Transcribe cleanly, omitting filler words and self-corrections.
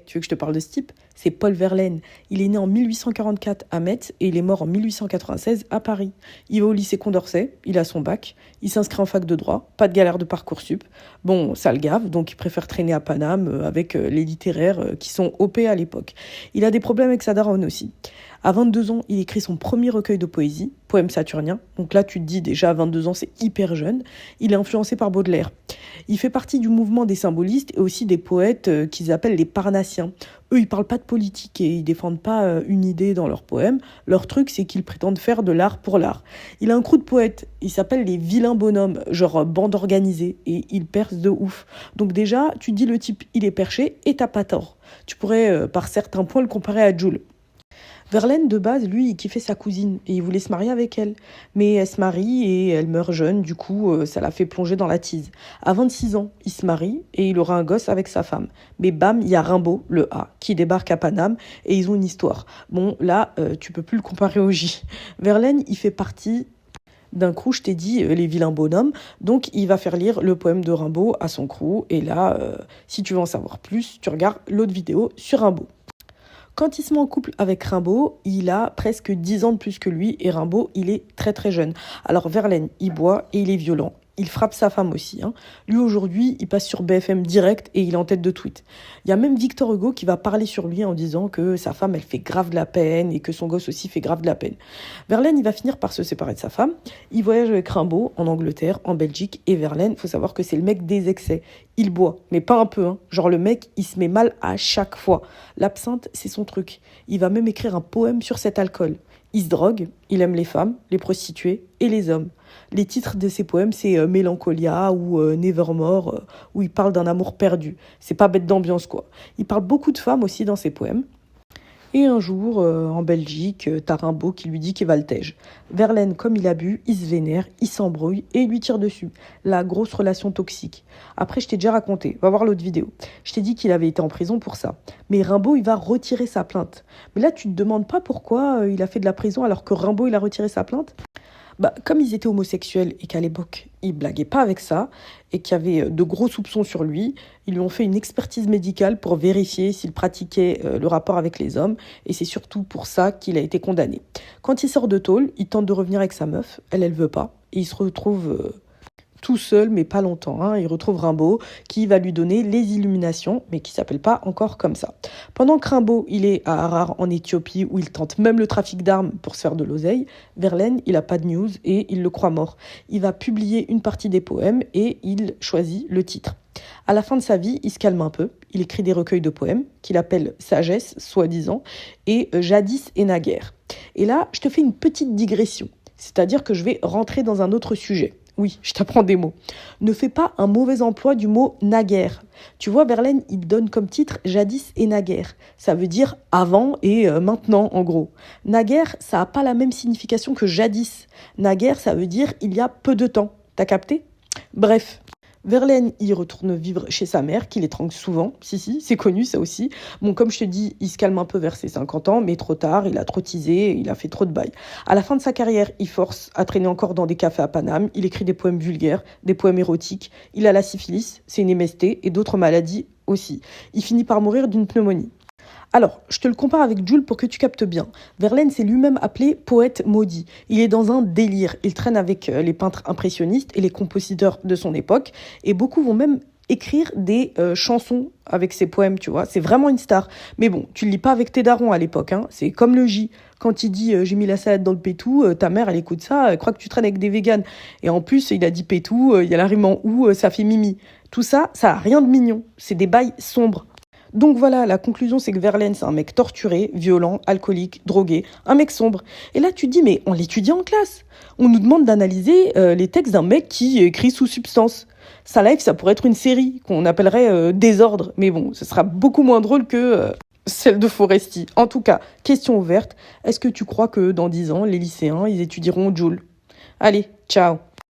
Tu veux que je te parle de ce type? C'est Paul Verlaine. Il est né en 1844 à Metz et il est mort en 1896 à Paris. Il va au lycée Condorcet, il a son bac, il s'inscrit en fac de droit, pas de galère de Parcoursup. Bon, ça le gave, donc il préfère traîner à Paname avec les littéraires qui sont OP à l'époque. Il a des problèmes avec sa daronne aussi. À 22 ans, il écrit son premier recueil de poésie, Poème saturnien. Donc là, tu te dis déjà à 22 ans, c'est hyper jeune. Il est influencé par Baudelaire. Il fait partie du mouvement des symbolistes et aussi des poètes qu'ils appellent les parnassiens. Eux, ils parlent pas de politique et ils défendent pas une idée dans leurs poèmes. Leur truc, c'est qu'ils prétendent faire de l'art pour l'art. Il a un crew de poètes. Il s'appelle les vilains bonhommes, genre bande organisée. Et il perce de ouf. Donc déjà, tu te dis le type, il est perché et t'as pas tort. Tu pourrais, par certains points, le comparer à Jul. Verlaine, de base, lui, il kiffait sa cousine et il voulait se marier avec elle. Mais elle se marie et elle meurt jeune, du coup, ça l'a fait plonger dans la tease. À 26 ans, il se marie et il aura un gosse avec sa femme. Mais bam, il y a Rimbaud, le A, qui débarque à Paname et ils ont une histoire. Bon, là, tu peux plus le comparer au J. Verlaine, il fait partie d'un crew, je t'ai dit, les vilains bonhommes. Donc, il va faire lire le poème de Rimbaud à son crew. Et là, si tu veux en savoir plus, tu regardes l'autre vidéo sur Rimbaud. Quand il se met en couple avec Rimbaud, il a presque 10 ans de plus que lui et Rimbaud, il est très très jeune. Alors Verlaine, il boit et il est violent. Il frappe sa femme aussi. Lui, aujourd'hui, il passe sur BFM direct et il est en tête de tweet. Il y a même Victor Hugo qui va parler sur lui en disant que sa femme, elle fait grave de la peine et que son gosse aussi fait grave de la peine. Verlaine, il va finir par se séparer de sa femme. Il voyage avec Rimbaud en Angleterre, en Belgique. Et Verlaine, il faut savoir que c'est le mec des excès. Il boit, mais pas un peu. Genre le mec, il se met mal à chaque fois. L'absinthe, c'est son truc. Il va même écrire un poème sur cet alcool. Il se drogue, il aime les femmes, les prostituées et les hommes. Les titres de ses poèmes, c'est Mélancolia ou Nevermore, où il parle d'un amour perdu. C'est pas bête d'ambiance, quoi. Il parle beaucoup de femmes aussi dans ses poèmes. Et un jour, en Belgique, t'as Rimbaud qui lui dit qu'il va le tège. Verlaine, comme il a bu, il se vénère, il s'embrouille et il lui tire dessus. La grosse relation toxique. Après, je t'ai déjà raconté, va voir l'autre vidéo. Je t'ai dit qu'il avait été en prison pour ça. Mais Rimbaud, il va retirer sa plainte. Mais là, tu te demandes pas pourquoi il a fait de la prison alors que Rimbaud, il a retiré sa plainte? Comme ils étaient homosexuels et qu'à l'époque, ils blaguaient pas avec ça et qu'il y avait de gros soupçons sur lui, ils lui ont fait une expertise médicale pour vérifier s'il pratiquait le rapport avec les hommes et c'est surtout pour ça qu'il a été condamné. Quand il sort de tôle, il tente de revenir avec sa meuf, elle veut pas et il se retrouve tout seul, mais pas longtemps. Il retrouve Rimbaud qui va lui donner les illuminations, mais qui s'appelle pas encore comme ça. Pendant que Rimbaud, il est à Harar en Éthiopie, où il tente même le trafic d'armes pour se faire de l'oseille, Verlaine, il a pas de news et il le croit mort. Il va publier une partie des poèmes et il choisit le titre. À la fin de sa vie, il se calme un peu. Il écrit des recueils de poèmes qu'il appelle Sagesse, soi-disant, et Jadis et naguère. Et là, je te fais une petite digression. C'est-à-dire que je vais rentrer dans un autre sujet. Oui, je t'apprends des mots. Ne fais pas un mauvais emploi du mot naguère. Tu vois, Verlaine, il donne comme titre Jadis et naguère. Ça veut dire avant et maintenant, en gros. Naguère, ça n'a pas la même signification que jadis. Naguère, ça veut dire il y a peu de temps. T'as capté? Bref. Verlaine, il retourne vivre chez sa mère, qui l'étrangle souvent. Si, c'est connu, ça aussi. Bon, comme je te dis, il se calme un peu vers ses 50 ans, mais trop tard, il a trop teasé, il a fait trop de bail. À la fin de sa carrière, il force à traîner encore dans des cafés à Paname. Il écrit des poèmes vulgaires, des poèmes érotiques. Il a la syphilis, c'est une MST, et d'autres maladies aussi. Il finit par mourir d'une pneumonie. Alors, je te le compare avec Jul pour que tu captes bien. Verlaine s'est lui-même appelé poète maudit. Il est dans un délire. Il traîne avec les peintres impressionnistes et les compositeurs de son époque. Et beaucoup vont même écrire des chansons avec ses poèmes, tu vois. C'est vraiment une star. Mais bon, tu le lis pas avec tes darons à l'époque. C'est comme le J. Quand il dit j'ai mis la salade dans le pétou, ta mère, elle écoute ça, elle croit que tu traînes avec des véganes. Et en plus, il a dit pétou, il y a la rime en ou, ça fait mimi. Tout ça, ça a rien de mignon. C'est des bails sombres. Donc voilà, la conclusion, c'est que Verlaine, c'est un mec torturé, violent, alcoolique, drogué, un mec sombre. Et là, tu te dis, mais on l'étudie en classe. On nous demande d'analyser les textes d'un mec qui écrit sous substance. Sa life, ça pourrait être une série qu'on appellerait Désordre. Mais bon, ce sera beaucoup moins drôle que celle de Foresti. En tout cas, question ouverte, est-ce que tu crois que dans 10 ans, les lycéens, ils étudieront Jul? Allez, ciao.